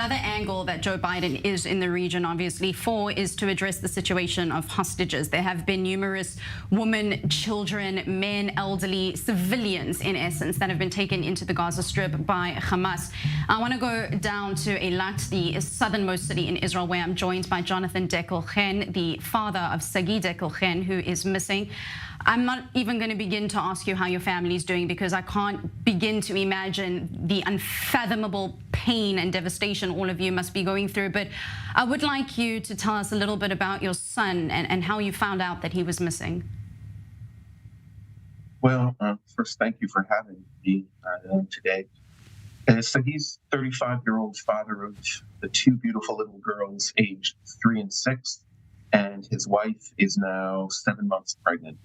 Another angle that Joe Biden is in the region, obviously, for is to address the situation of hostages. There have been numerous women, children, men, elderly, civilians, in essence, that have been taken into the Gaza Strip by Hamas. I want to go down to Eilat, the southernmost city in Israel, where I'm joined by Jonathan Dekel Chen, the father of Sagui Dekel Chen, who is missing. I'm not even going to begin to ask you how your family is doing, because I can't begin to imagine the unfathomable pain and devastation all of you must be going through. But I would like you to tell us a little bit about your son and how you found out that he was missing. Well, first, thank you for having me today. So he's 35-year-old father of the two beautiful little girls, aged 3 and 6, and his wife is now 7 months pregnant.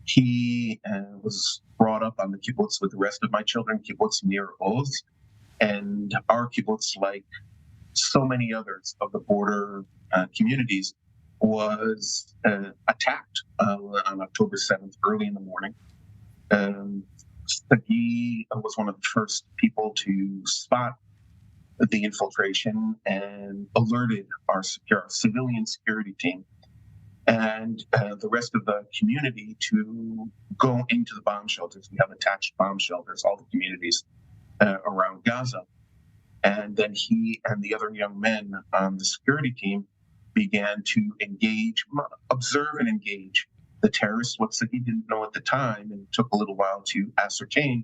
He was brought up on the kibbutz with the rest of my children, kibbutz Nir Oz, and our kibbutz, like so many others of the border communities, was attacked on October 7th, early in the morning. Sagui was one of the first people to spot the infiltration and alerted our civilian security team and the rest of the community to go into the bomb shelters. We have attached bomb shelters, all the communities around Gaza. And then he and the other young men on the security team began to observe and engage the terrorists. What Sagui didn't know at the time, and it took a little while to ascertain,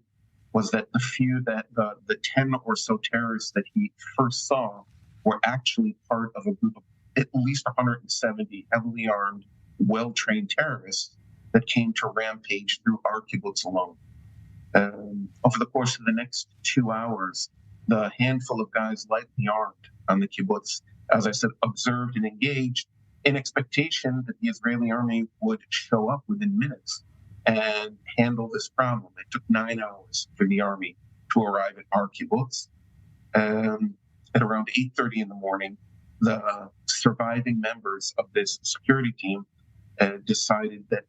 was that the 10 or so terrorists that he first saw were actually part of a group of at least 170 heavily armed, well-trained terrorists that came to rampage through our kibbutz alone. Over the course of the next 2 hours, the handful of guys lightly armed on the kibbutz, as I said, observed and engaged in expectation that the Israeli army would show up within minutes and handle this problem. It took 9 hours for the army to arrive at our kibbutz. At around 8:30 in the morning, the surviving members of this security team decided that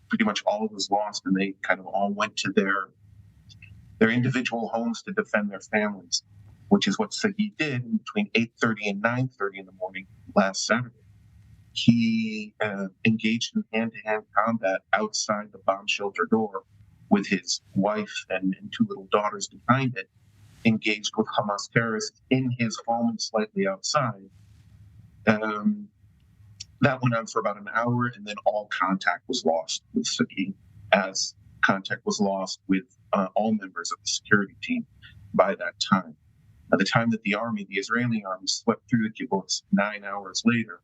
pretty much all was lost, and they kind of all went to their individual homes to defend their families, which is what Sagui did between 8:30 and 9:30 in the morning last Saturday. He engaged in hand-to-hand combat outside the bomb shelter door with his wife and 2 little daughters behind it, engaged with Hamas terrorists in his home and slightly outside. That went on for about an hour, and then all contact was lost with Sagui, as contact was lost with all members of the security team by that time. By the time that the Israeli army, swept through the kibbutz 9 hours later,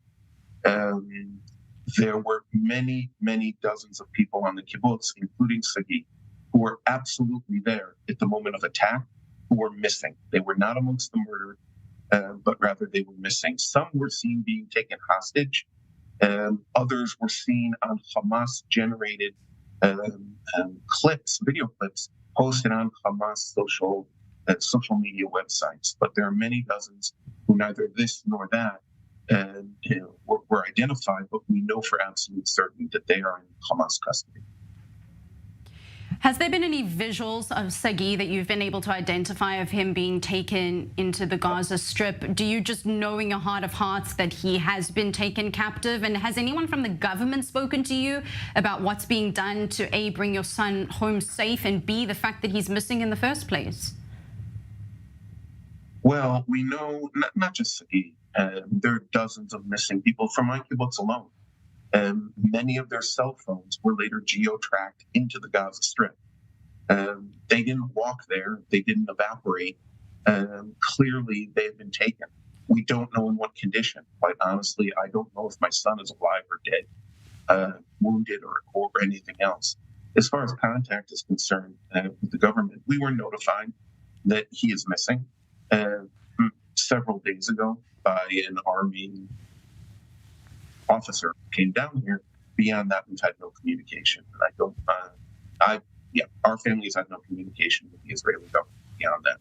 there were many, many dozens of people on the kibbutz, including Sagui, who were absolutely there at the moment of attack, who were missing. They were not amongst the murdered, but rather they were missing. Some were seen being taken hostage. Others were seen on Hamas-generated video clips, posted on Hamas social media websites. But there are many dozens who neither this nor that were identified, but we know for absolute certain that they are in Hamas custody. Has there been any visuals of Sagui that you've been able to identify of him being taken into the Gaza Strip? Do you just know in your heart of hearts that he has been taken captive? And has anyone from the government spoken to you about what's being done to A, bring your son home safe, and B, the fact that he's missing in the first place? Well, we know not just Sagui. There are dozens of missing people from my kibbutz alone. Many of their cell phones were later geo-tracked into the Gaza Strip. They didn't walk there. They didn't evaporate. Clearly, they have been taken. We don't know in what condition. Quite honestly, I don't know if my son is alive or dead, wounded or anything else. As far as contact is concerned with the government, we were notified that he is missing several days ago by an army officer came down here. Beyond that, we've had no communication. Our families had no communication with the Israeli government beyond that.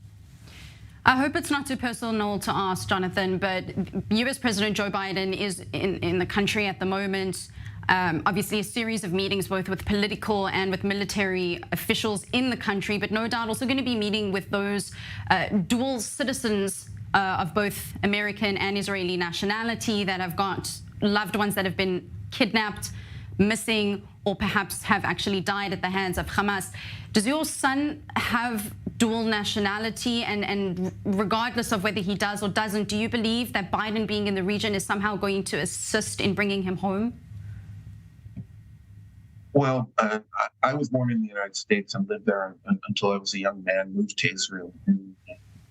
I hope it's not too personal to ask, Jonathan, but US President Joe Biden is in the country at the moment. Obviously, a series of meetings, both with political and with military officials in the country, but no doubt also going to be meeting with those dual citizens of both American and Israeli nationality that have got loved ones that have been kidnapped, missing, or perhaps have actually died at the hands of Hamas. Does your son have dual nationality? And regardless of whether he does or doesn't, do you believe that Biden being in the region is somehow going to assist in bringing him home? Well, I was born in the United States and lived there until I was a young man, moved to Israel in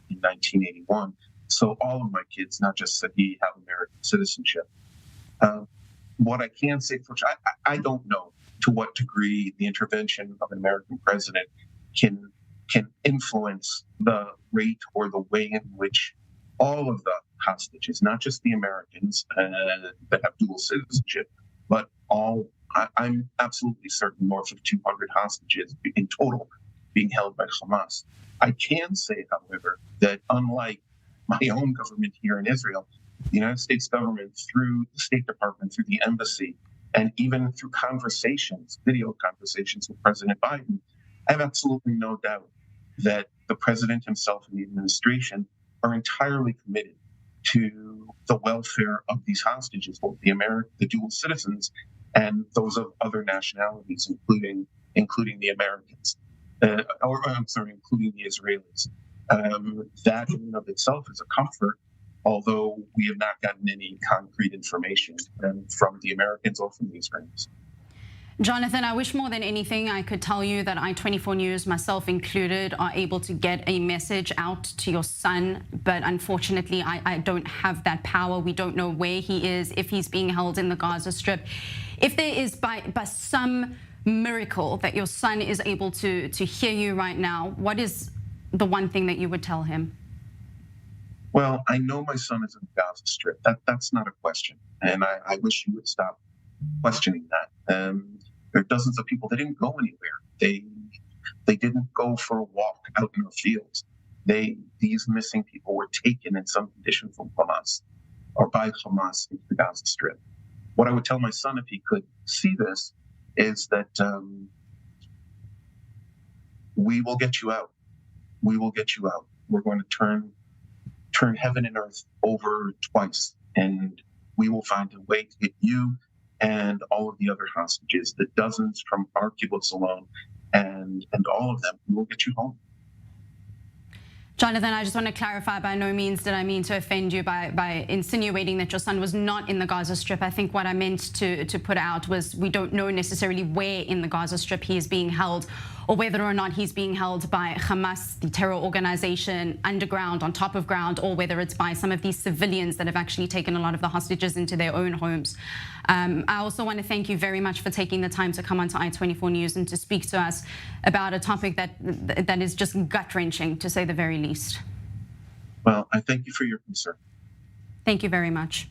1981. So all of my kids, not just Sagui, have American citizenship. What I can say for sure, I don't know to what degree the intervention of an American president can influence the rate or the way in which all of the hostages, not just the Americans that have dual citizenship, but all, I'm absolutely certain, north of 200 hostages in total being held by Hamas. I can say, however, that unlike my own government here in Israel, the United States government, through the State Department, through the embassy, and even through conversations, video conversations with President Biden, I have absolutely no doubt that the president himself and the administration are entirely committed to the welfare of these hostages, both the dual citizens and those of other nationalities, including the Americans, including the Israelis. That in and of itself is a comfort, although we have not gotten any concrete information from the Americans or from the Israelis. Jonathan, I wish more than anything I could tell you that I-24 News, myself included, are able to get a message out to your son. But unfortunately, I don't have that power. We don't know where he is, if he's being held in the Gaza Strip. If there is by some miracle that your son is able to hear you right now, what is the one thing that you would tell him? Well, I know my son is in the Gaza Strip. That's not a question. And I wish you would stop questioning that. There are dozens of people that didn't go anywhere. They didn't go for a walk out in the fields. These missing people were taken in some condition from Hamas or by Hamas into the Gaza Strip. What I would tell my son if he could see this is that we will get you out. We will get you out. We're going to turn heaven and earth over twice, and we will find a way to get you and all of the other hostages, the dozens from our kibbutz alone, and all of them, we will get you home. Jonathan, I just want to clarify, by no means did I mean to offend you by insinuating that your son was not in the Gaza Strip. I think what I meant to put out was we don't know necessarily where in the Gaza Strip he is being held, or whether or not he's being held by Hamas, the terror organization, underground, on top of ground, or whether it's by some of these civilians that have actually taken a lot of the hostages into their own homes. I also want to thank you very much for taking the time to come onto I-24 News and to speak to us about a topic that is just gut-wrenching, to say the very least. Well, I thank you for your concern. Thank you very much.